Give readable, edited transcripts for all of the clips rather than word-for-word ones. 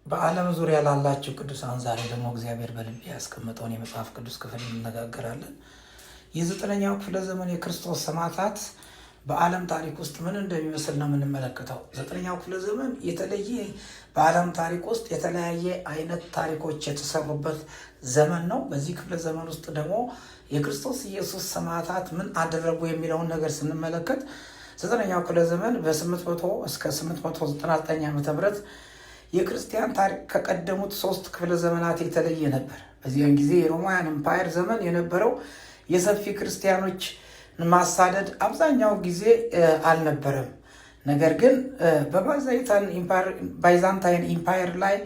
በዓለም ዙሪያ ላላችሁ ቅዱሳን ዛሬ ደግሞ እግዚአብሔር በልቤ ያስቀመጠውን የመጽሐፍ ቅዱስ ክፍል እንነጋገራለን። የዘጠነኛው ክፍለ ዘመን የክርስቶስ ሰማዕታት በዓለም ታሪክ ውስጥ ምን እንደሚመስል ነው የምንመለከተው። ዘጠነኛው ክፍለ ዘመን የተለየ በዓለም ታሪክ ውስጥ የተለያየ አይነት ታሪኮች የተሰሩበት ዘመን ነው። በዚህ ክፍለ ዘመን ውስጥ ደግሞ የክርስቶስ ኢየሱስ ሰማዕታት ምን አደረጉ የሚለውን ነገር ስንመለከት ዘጠነኛው ክፍለ ዘመን በ800 እስከ 899 ዓ.ም የክርስቲያን ታሪክ ከቀደሙት 3 ክፍለ ዘመናት የተለየ ነበር። በዚያን ጊዜ የሮማውያን ኤምፓየር ዘመን የነበረው የሰፊ ክርስቲያኖች ማሳደድ አብዛኛው ጊዜ አልነበረም። ነገር ግን በባይዛንታይን ኢምፓየር ላይ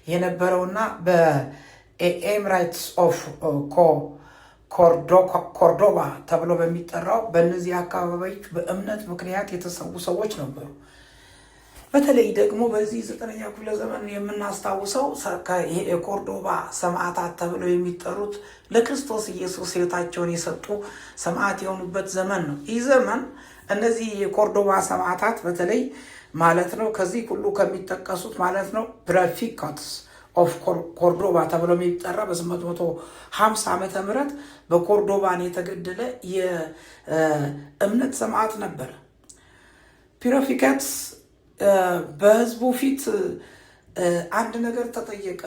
የነበረውና በኤምራይትስ ኦፍ ኮርዶባ ተብሎ በሚጠራው በእነዚህ አካባቢዎች በእምነት ምክንያት የተሰዉ ሰዎች ነበሩ። በተለይ ደግሞ በዚህ 9ኛው ክፍለ ዘመን የምናስታውሰው የኮርዶባ ሰማዕታት ተብለው የሚጠሩት ለክርስቶስ ኢየሱስ ሕይወታቸውን የሰጡ ሰማዕት የሆኑበት ዘመን ነው። ይህ ዘመን እነዚህ የኮርዶባ ሰማዕታት በተለይ ማለት ነው ከዚህ ሁሉ ከሚጠቀሱት ማለት ነው ፕሬፊካትስ ኦፍ ኮርዶባ ተብሎ የሚጠራ በ850 ዓመተ ምህረት በኮርዶባን የተገደለ የእምነት ሰማዕት ነበር። ፕሬፊካትስ በህዝቡ ፊት አንድ ነገር ተጠየቀ።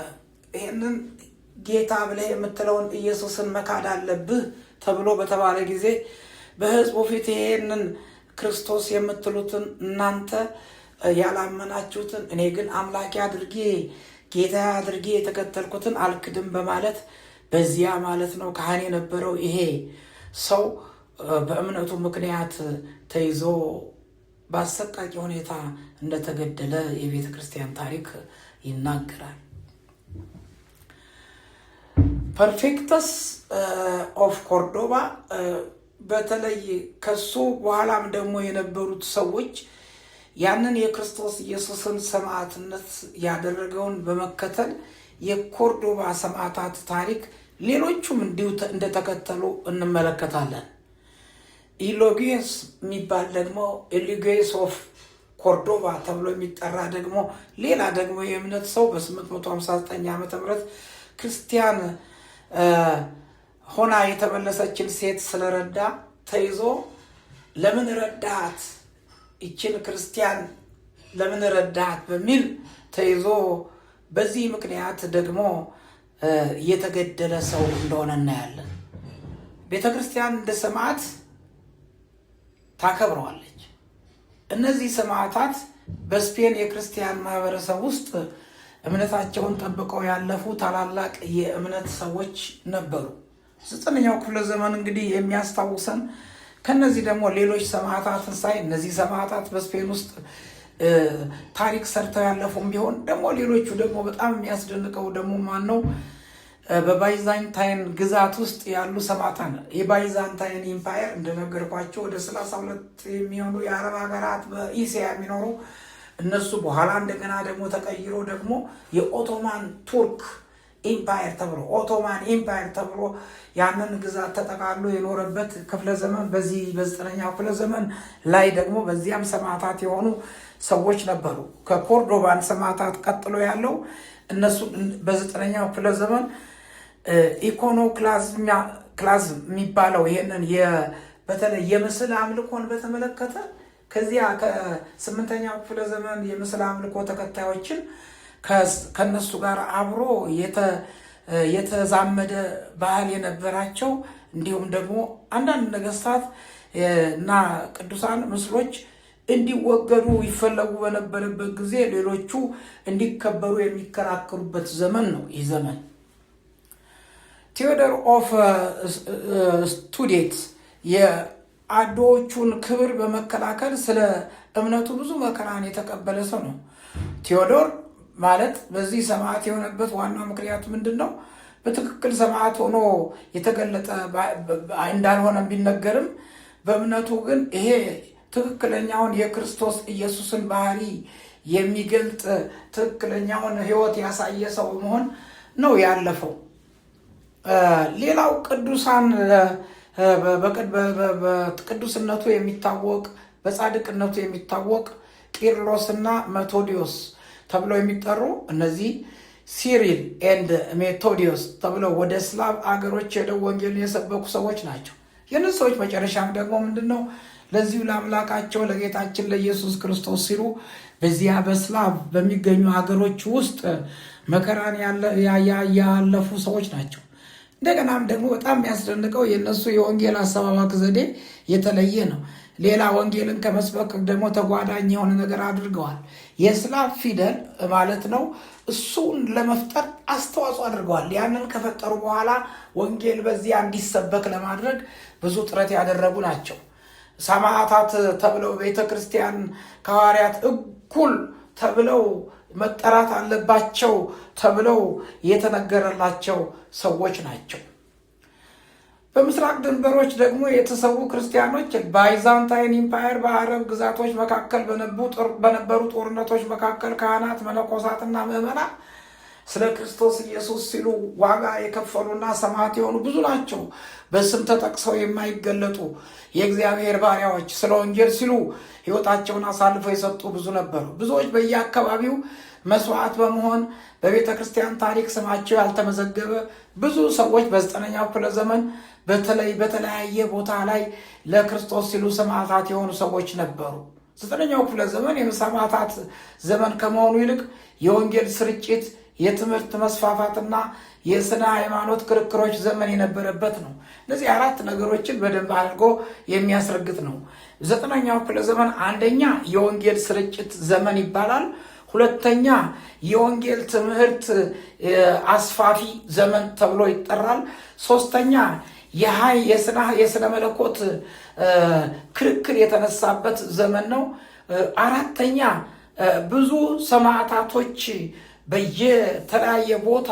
ይህንን ጌታ ብለህ የምትለውን ኢየሱስን መካድ አለብህ ተብሎ በተባለ ጊዜ በህዝቡ ፊት ይህንን ክርስቶስ የምትሉትን እናንተ ያላመናችሁትን እኔ ግን አምላኬ አድርጌ ጌታ አድርጌ የተከተልኩትን አልክድም በማለት በዚያ ማለት ነው ካህን የነበረው ይሄ ሰው በእምነቱ ምክንያት ተይዞ በአሰቃቂ ሁኔታ እንደተገደለ የቤተ ክርስቲያን ታሪክ ይናገራል። ፐርፌክተስ ኦፍ ኮርዶባ በተለይ ከሱ በኋላም ደግሞ የነበሩት ሰዎች ያንን የክርስቶስ ኢየሱስን ሰማዕትነት ያደረገውን በመከተል የኮርዶባ ሰማዕታት ታሪክ ሌሎቹም እንዲሁ እንደተከተሉ እንመለከታለን። ኢሎጊየስ የሚባል ደግሞ ኢሎጊየስ ኦፍ ኮርዶባ ተብሎ የሚጠራ ደግሞ ሌላ ደግሞ የእምነት ሰው በ859 ዓ.ም ክርስቲያን ሆና የተመለሰችን ሴት ስለረዳ ተይዞ ለምን ረዳት ይችን ክርስቲያን ለምን ረዳት በሚል ተይዞ በዚህ ምክንያት ደግሞ የተገደለ ሰው እንደሆነ እናያለን። ቤተክርስቲያን እንደ ሰማዕት ታከብረዋለች። እነዚህ ሰማዕታት በስፔን የክርስቲያን ማህበረሰብ ውስጥ እምነታቸውን ጠብቀው ያለፉ ታላላቅ የእምነት ሰዎች ነበሩ። 9ኛው ክፍለ ዘመን እንግዲህ የሚያስታውሰን ከነዚህ ደግሞ ሌሎች ሰማዕታትን ሳይ እነዚህ ሰማዕታት በስፔን ውስጥ ታሪክ ሰርተው ያለፉም ቢሆን ደግሞ ሌሎቹ ደግሞ በጣም የሚያስደንቀው ደግሞ ማን ነው? በባይዛንታይን ግዛት ውስጥ ያሉ ሰማዕታት። የባይዛንታይን ኢምፓየር እንደነገርኳቸው ወደ 32 የሚሆኑ የአረብ ሀገራት በኢሲያ የሚኖሩ እነሱ በኋላ እንደገና ደግሞ ተቀይሮ ደግሞ የኦቶማን ቱርክ ኢምፓየር ተብሎ ኦቶማን ኢምፓየር ተብሎ ያንን ግዛት ተጠቃሎ የኖረበት ክፍለ ዘመን በዚህ በ9ኛው ክፍለ ዘመን ላይ ደግሞ በዚያም ሰማዕታት የሆኑ ሰዎች ነበሩ። ከኮርዶባን ሰማዕታት ቀጥሎ ያለው እነሱ በ9ኛው ክፍለ ዘመን ኢኮኖክላዝም የሚባለው ይሄንን በተለይ የምስል አምልኮን በተመለከተ ከዚያ ከ8ኛው ክፍለ ዘመን የምስል አምልኮ ተከታዮችን ከነሱ ጋር አብሮ የተዛመደ ባህል የነበራቸው እንዲሁም ደግሞ አንዳንድ ነገስታት እና ቅዱሳን ምስሎች እንዲወገዱ ይፈለጉ በነበረበት ጊዜ ሌሎቹ እንዲከበሩ የሚከራከሩበት ዘመን ነው ይህ ዘመን። ቴዎዶር ኦፍ ስቱዴት የአዶዎቹን ክብር በመከላከል ስለ እምነቱ ብዙ መከራን የተቀበለ ሰው ነው። ቴዎዶር ማለት በዚህ ሰማዕት የሆነበት ዋናው ምክንያቱ ምንድን ነው? በትክክል ሰማዕት ሆኖ የተገለጠ እንዳልሆነ ቢነገርም በእምነቱ ግን ይሄ ትክክለኛውን የክርስቶስ ኢየሱስን ባህሪ የሚገልጥ ትክክለኛውን ሕይወት ያሳየ ሰው መሆን ነው ያለፈው። ሌላው ቅዱሳን በቅዱስነቱ የሚታወቅ በጻድቅነቱ የሚታወቅ ቂርሎስና መቶዲዮስ ተብለው የሚጠሩ እነዚህ ሲሪል ኤንድ ሜቶዲዮስ ተብለው ወደ ስላቭ አገሮች ሄደው ወንጌልን የሰበኩ ሰዎች ናቸው። የእነዚህ ሰዎች መጨረሻም ደግሞ ምንድን ነው? ለዚሁ ለአምላካቸው ለጌታችን ለኢየሱስ ክርስቶስ ሲሉ በዚያ በስላቭ በሚገኙ ሀገሮች ውስጥ መከራን ያለፉ ሰዎች ናቸው። እንደገናም ደግሞ በጣም የሚያስደንቀው የእነሱ የወንጌል አሰባባክ ዘዴ የተለየ ነው። ሌላ ወንጌልን ከመስበክ ደግሞ ተጓዳኝ የሆነ ነገር አድርገዋል። የስላቭ ፊደል ማለት ነው፣ እሱን ለመፍጠር አስተዋጽኦ አድርገዋል። ያንን ከፈጠሩ በኋላ ወንጌል በዚያ እንዲሰበክ ለማድረግ ብዙ ጥረት ያደረጉ ናቸው። ሰማዕታት ተብለው ቤተ ክርስቲያን ከሐዋርያት እኩል ተብለው መጠራት አለባቸው ተብለው የተነገረላቸው ሰዎች ናቸው። በምስራቅ ድንበሮች ደግሞ የተሰዉ ክርስቲያኖች ባይዛንታይን ኢምፓየር በአረብ ግዛቶች መካከል በነበሩ ጦርነቶች መካከል ካህናት፣ መነኮሳትና ምዕመናን ስለ ክርስቶስ ኢየሱስ ሲሉ ዋጋ የከፈሉና ሰማዕት የሆኑ ብዙ ናቸው። በስም ተጠቅሰው የማይገለጡ የእግዚአብሔር ባሪያዎች ስለ ወንጌል ሲሉ ሕይወታቸውን አሳልፈው የሰጡ ብዙ ነበሩ። ብዙዎች በየአካባቢው መስዋዕት በመሆን በቤተ ክርስቲያን ታሪክ ስማቸው ያልተመዘገበ ብዙ ሰዎች በ9ኛው ክፍለ ዘመን በተለይ በተለያየ ቦታ ላይ ለክርስቶስ ሲሉ ሰማዕታት የሆኑ ሰዎች ነበሩ። 9ኛው ክፍለ ዘመን የሰማዕታት ዘመን ከመሆኑ ይልቅ የወንጌል ስርጭት፣ የትምህርት መስፋፋትና የስነ ሃይማኖት ክርክሮች ዘመን የነበረበት ነው። እነዚህ 4 ነገሮችን በደንብ አድርጎ የሚያስረግጥ ነው። 9ኛው ክፍለ ዘመን አንደኛ የወንጌል ስርጭት ዘመን ይባላል። ሁለተኛ የወንጌል ትምህርት አስፋፊ ዘመን ተብሎ ይጠራል። ሶስተኛ የስነ መለኮት ክርክር የተነሳበት ዘመን ነው። አራተኛ ብዙ ሰማዕታቶች በየተለያየ ቦታ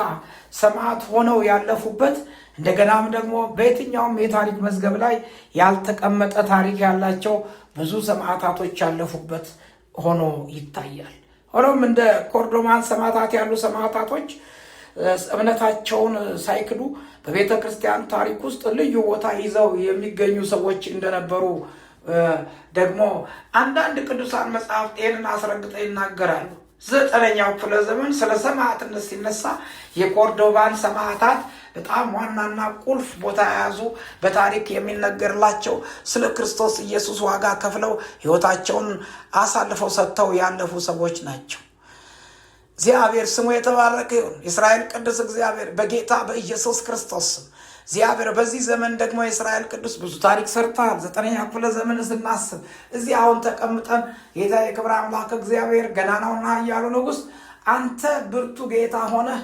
ሰማዕት ሆነው ያለፉበት፣ እንደገናም ደግሞ በየትኛውም የታሪክ መዝገብ ላይ ያልተቀመጠ ታሪክ ያላቸው ብዙ ሰማዕታቶች ያለፉበት ሆኖ ይታያል። ሆኖም እንደ ኮርዶማን ሰማዕታት ያሉ ሰማዕታቶች እምነታቸውን ሳይክዱ በቤተ ክርስቲያን ታሪክ ውስጥ ልዩ ቦታ ይዘው የሚገኙ ሰዎች እንደነበሩ ደግሞ አንዳንድ ቅዱሳን መጽሐፍት ይህንን አስረግጠው ይናገራሉ። 9ኛው ክፍለ ዘመን ስለ ሰማዕትነት ሲነሳ የኮርዶባን ሰማዕታት በጣም ዋናና ቁልፍ ቦታ የያዙ በታሪክ የሚነገርላቸው ስለ ክርስቶስ ኢየሱስ ዋጋ ከፍለው ሕይወታቸውን አሳልፈው ሰጥተው ያለፉ ሰዎች ናቸው። እግዚአብሔር ስሙ የተባረከ ይሁን። የእስራኤል ቅዱስ እግዚአብሔር በጌታ በኢየሱስ ክርስቶስ እግዚአብሔር በዚህ ዘመን ደግሞ የእስራኤል ቅዱስ ብዙ ታሪክ ሰርተሃል። 9ኛው ክፍለ ዘመን ስናስብ እዚህ አሁን ተቀምጠን ጌታ የክብር አምላክ እግዚአብሔር ገናናውና ኃያሉ ንጉሥ አንተ ብርቱ ጌታ ሆነህ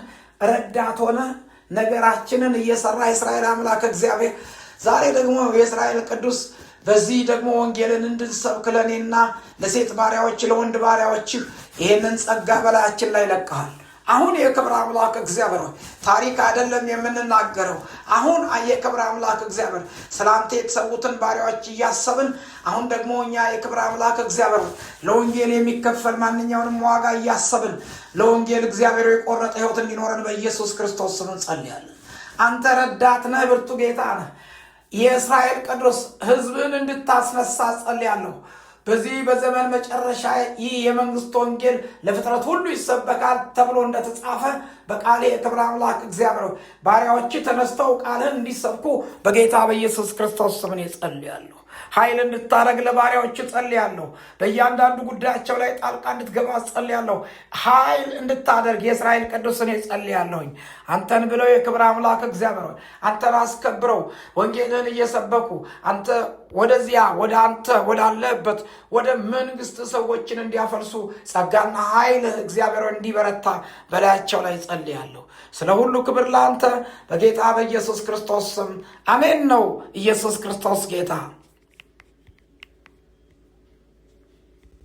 ረዳት ሆነህ ነገራችንን እየሰራ የእስራኤል አምላክ እግዚአብሔር ዛሬ ደግሞ የእስራኤል ቅዱስ በዚህ ደግሞ ወንጌልን እንድንሰብክ ለእኔና ለሴት ባሪያዎች ለወንድ ባሪያዎች ይህንን ጸጋ በላያችን ላይ ለቀሃል። አሁን የክብር አምላክ እግዚአብሔር ታሪክ አይደለም የምንናገረው። አሁን የክብር አምላክ እግዚአብሔር ስላንተ የተሰዉትን ባሪያዎች እያሰብን አሁን ደግሞ እኛ የክብር አምላክ እግዚአብሔር ለወንጌል የሚከፈል ማንኛውንም ዋጋ እያሰብን ለወንጌል እግዚአብሔር የቆረጠ ሕይወት እንዲኖረን በኢየሱስ ክርስቶስ ስም እንጸልያለን። አንተ ረዳት ነህ፣ ብርቱ ጌታ ነህ። የእስራኤል ቅዱስ ሕዝብን እንድታስነሳ ጸልያለሁ። በዚህ በዘመን መጨረሻ ይህ የመንግስት ወንጌል ለፍጥረት ሁሉ ይሰበካል ተብሎ እንደተጻፈ በቃሌ የክብር አምላክ እግዚአብሔር ባሪያዎች ተነስተው ቃልህን እንዲሰብኩ በጌታ በኢየሱስ ክርስቶስ ስም ጸልያለሁ። ኃይል እንድታረግ ለባሪያዎች ጸልያለሁ። በእያንዳንዱ ጉዳያቸው ላይ ጣልቃ እንድትገባ ጸልያለሁ። ኃይል እንድታደርግ የእስራኤል ቅዱስን ጸልያለሁኝ። አንተን ብለው የክብር አምላክ እግዚአብሔር አንተን አስከብረው ወንጌልን እየሰበኩ አንተ ወደዚያ ወደ አንተ ወዳለበት ወደ መንግስት ሰዎችን እንዲያፈልሱ ጸጋና ኃይል እግዚአብሔር እንዲበረታ በላያቸው ላይ ጸልያለሁ። ስለ ሁሉ ክብር ለአንተ በጌታ በኢየሱስ ክርስቶስ ስም አሜን። ነው ኢየሱስ ክርስቶስ ጌታ